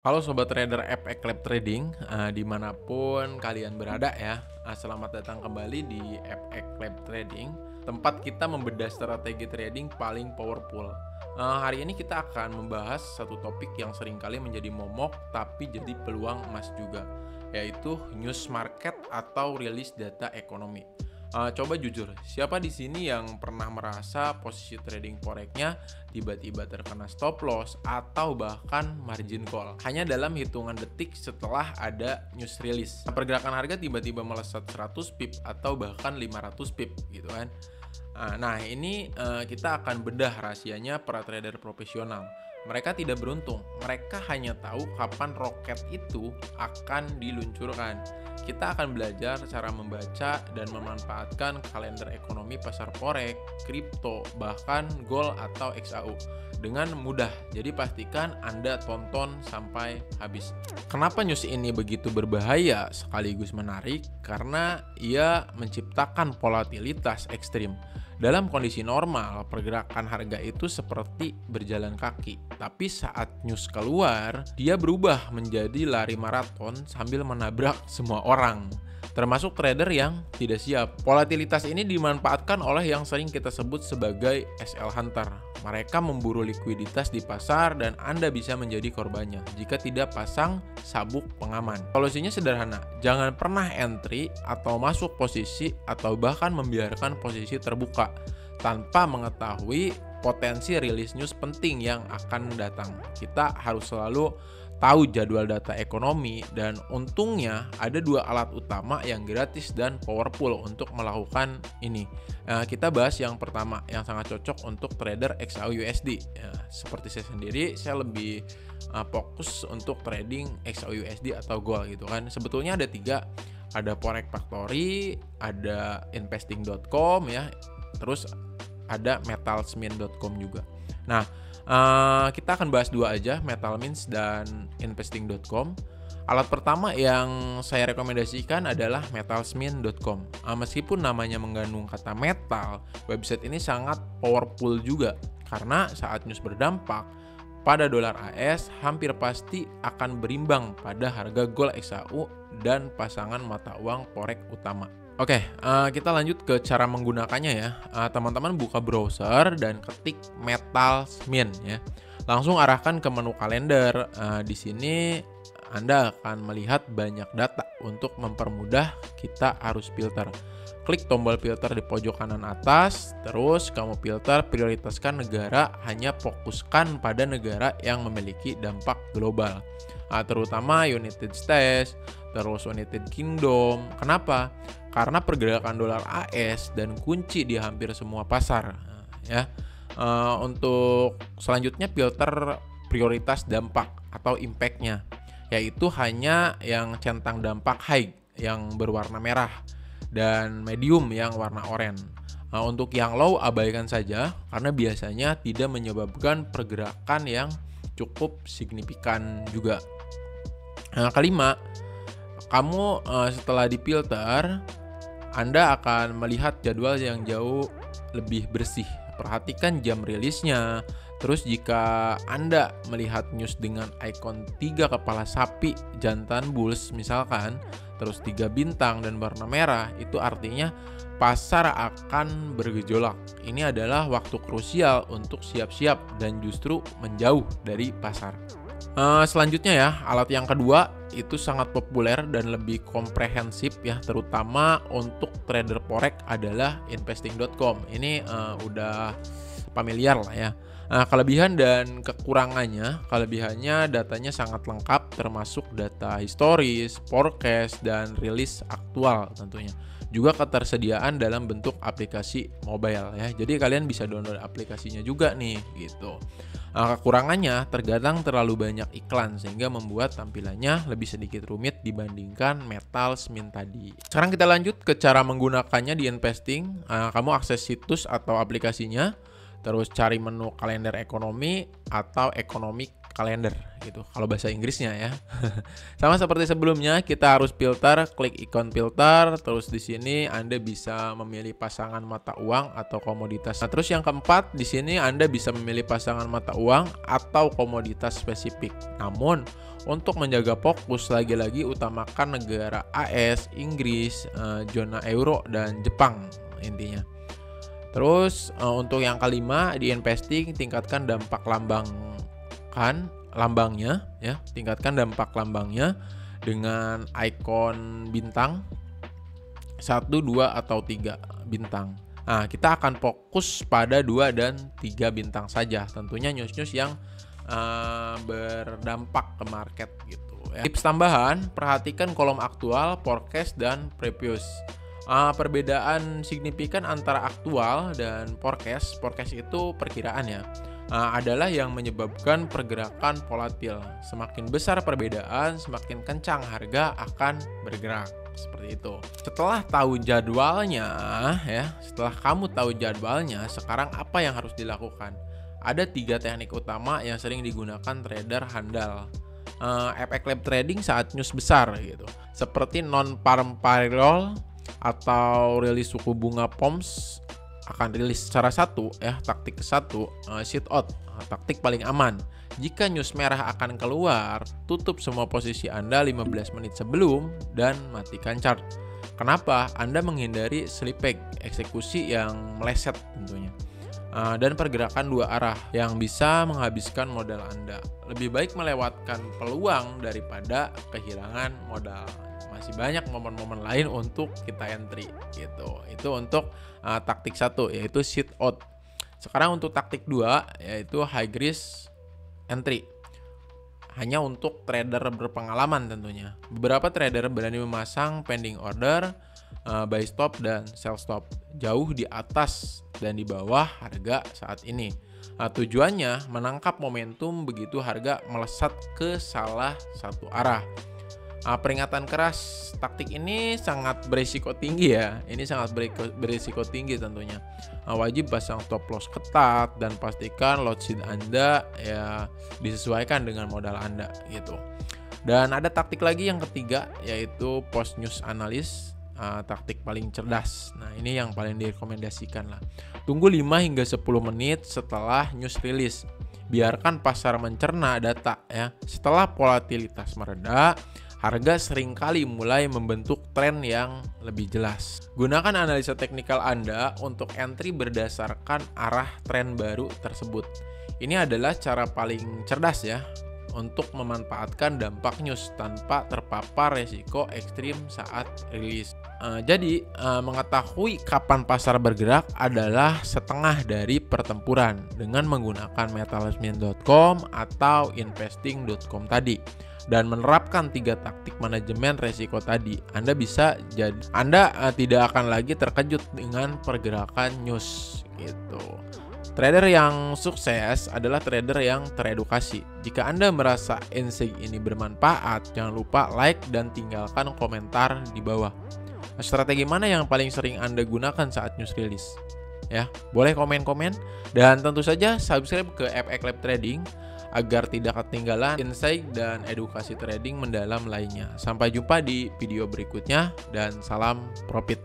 Halo sobat trader FX Lab Trading, dimanapun kalian berada ya, selamat datang kembali di FX Lab Trading, tempat kita membedah strategi trading paling powerful. Hari ini kita akan membahas satu topik yang seringkali menjadi momok tapi jadi peluang emas juga, yaitu news market atau rilis data ekonomi. Coba jujur, siapa di sini yang pernah merasa posisi trading foreknya tiba-tiba terkena stop loss atau bahkan margin call hanya dalam hitungan detik setelah ada news release? Pergerakan harga tiba-tiba melesat 100 pip atau bahkan 500 pip gitu kan. Nah, ini kita akan bedah rahasianya para trader profesional. Mereka tidak beruntung, mereka hanya tahu kapan roket itu akan diluncurkan. Kita akan belajar cara membaca dan memanfaatkan kalender ekonomi pasar forex, kripto, bahkan gold atau XAU dengan mudah. Jadi pastikan Anda tonton sampai habis. Kenapa news ini begitu berbahaya sekaligus menarik? Karena ia menciptakan volatilitas ekstrim. Dalam kondisi normal, pergerakan harga itu seperti berjalan kaki. Tapi saat news keluar, dia berubah menjadi lari maraton sambil menabrak semua orang, termasuk trader yang tidak siap. Volatilitas ini dimanfaatkan oleh yang sering kita sebut sebagai SL Hunter. Mereka memburu likuiditas di pasar dan Anda bisa menjadi korbannya jika tidak pasang sabuk pengaman. Solusinya sederhana, jangan pernah entry atau masuk posisi atau bahkan membiarkan posisi terbuka tanpa mengetahui potensi rilis news penting yang akan datang. Kita harus selalu tahu jadwal data ekonomi, dan untungnya ada dua alat utama yang gratis dan powerful untuk melakukan ini. Kita bahas yang pertama yang sangat cocok untuk trader XAU USD. Seperti saya sendiri, saya lebih fokus untuk trading XAU USD atau gold gitu kan. Sebetulnya ada tiga, ada Forex Factory, ada investing.com ya, terus ada metalsmin.com juga. Nah, kita akan bahas dua aja, Metalmints dan investing.com. Alat pertama yang saya rekomendasikan adalah metalsmin.com. Meskipun namanya mengandung kata metal, website ini sangat powerful juga karena saat news berdampak pada dolar AS hampir pasti akan berimbang pada harga gold XAU dan pasangan mata uang forex utama. Oke, kita lanjut ke cara menggunakannya ya. Teman-teman buka browser dan ketik Metalsmin ya. Langsung arahkan ke menu kalender. Di sini Anda akan melihat banyak data. Untuk mempermudah, kita harus filter. Klik tombol filter di pojok kanan atas, terus kamu filter, prioritaskan negara, hanya fokuskan pada negara yang memiliki dampak global. Terutama United States, terus United Kingdom. Kenapa? Karena pergerakan dolar AS dan kunci di hampir semua pasar. Ya, untuk selanjutnya filter prioritas dampak atau impact-nya, yaitu hanya yang centang dampak high yang berwarna merah dan medium yang warna oranye. Untuk yang low abaikan saja karena biasanya tidak menyebabkan pergerakan yang cukup signifikan juga. Kelima, kamu setelah difilter, Anda akan melihat jadwal yang jauh lebih bersih. Perhatikan jam rilisnya. Terus jika Anda melihat news dengan ikon 3 kepala sapi jantan bulls misalkan, terus 3 bintang dan warna merah, itu artinya pasar akan bergejolak. Ini adalah waktu krusial untuk siap-siap dan justru menjauh dari pasar. Selanjutnya ya, alat yang kedua itu sangat populer dan lebih komprehensif ya, terutama untuk trader forex adalah investing.com. Ini udah familiar lah ya. Kelebihan dan kekurangannya, kelebihannya datanya sangat lengkap termasuk data historis, forecast, dan rilis aktual tentunya. Juga ketersediaan dalam bentuk aplikasi mobile ya. Jadi kalian bisa download aplikasinya juga nih gitu. Kekurangannya terkadang terlalu banyak iklan sehingga membuat tampilannya lebih sedikit rumit dibandingkan Metalsmin tadi. Sekarang kita lanjut ke cara menggunakannya di investing. Kamu akses situs atau aplikasinya, terus cari menu kalender ekonomi atau economic calendar gitu kalau bahasa Inggrisnya ya. Sama seperti sebelumnya, kita harus filter, klik ikon filter, terus di sini Anda bisa memilih pasangan mata uang atau komoditas. Nah, terus yang keempat, di sini Anda bisa memilih pasangan mata uang atau komoditas spesifik. Namun, Untuk menjaga fokus, lagi-lagi utamakan negara AS, Inggris, zona euro, dan Jepang intinya. Terus untuk yang kelima di investing, tingkatkan dampak lambangnya ya, tingkatkan dampak lambangnya dengan ikon bintang 1, 2, atau 3 bintang. Nah, kita akan fokus pada 2 dan 3 bintang saja. Tentunya news-news yang berdampak ke market gitu ya. Tips tambahan, perhatikan kolom aktual, forecast, dan previous. Perbedaan signifikan antara aktual dan forecast itu perkiraan ya, adalah yang menyebabkan pergerakan volatil. Semakin besar perbedaan, semakin kencang harga akan bergerak. Seperti itu. Setelah tahu jadwalnya ya, setelah kamu tahu jadwalnya, sekarang apa yang harus dilakukan? Ada 3 teknik utama yang sering digunakan trader handal FX Lab Trading saat news besar gitu, seperti non-farm payroll atau rilis suku bunga POMS akan rilis secara satu ya. Taktik ke-1, sit out, taktik paling aman. Jika news merah akan keluar, tutup semua posisi Anda 15 menit sebelum dan matikan chart. Kenapa? Anda menghindari sleepback, eksekusi yang meleset tentunya. Dan pergerakan 2 arah yang bisa menghabiskan modal Anda. Lebih baik melewatkan peluang daripada kehilangan modal. Masih banyak momen-momen lain untuk kita entry gitu. Itu untuk taktik 1, yaitu sit out. Sekarang untuk taktik 2, yaitu high risk entry. Hanya untuk trader berpengalaman tentunya. Beberapa trader berani memasang pending order, buy stop, dan sell stop jauh di atas dan di bawah harga saat ini. Tujuannya menangkap momentum begitu harga melesat ke salah satu arah. Peringatan keras, taktik ini sangat berisiko tinggi ya. Ini sangat berisiko tinggi tentunya. Wajib pasang stop loss ketat dan pastikan lot sheet Anda ya disesuaikan dengan modal Anda gitu. Dan ada taktik lagi yang ketiga, yaitu post news analysis. Taktik paling cerdas. Nah, ini yang paling direkomendasikan lah. Tunggu 5 hingga 10 menit setelah news rilis. Biarkan pasar mencerna data ya. Setelah volatilitas mereda, harga seringkali mulai membentuk tren yang lebih jelas. Gunakan analisa teknikal Anda untuk entry berdasarkan arah tren baru tersebut. Ini adalah cara paling cerdas ya untuk memanfaatkan dampak news tanpa terpapar resiko ekstrim saat rilis. Jadi mengetahui kapan pasar bergerak adalah setengah dari pertempuran dengan menggunakan metallsmin.com atau investing.com tadi dan menerapkan 3 taktik manajemen resiko tadi. Anda tidak akan lagi terkejut dengan pergerakan news gitu. Trader yang sukses adalah trader yang teredukasi. Jika Anda merasa insight ini bermanfaat, jangan lupa like dan tinggalkan komentar di bawah. Strategi mana yang paling sering Anda gunakan saat news release? Ya, boleh komen-komen dan tentu saja subscribe ke FX Lab Trading agar tidak ketinggalan insight dan edukasi trading mendalam lainnya. Sampai jumpa di video berikutnya dan salam profit.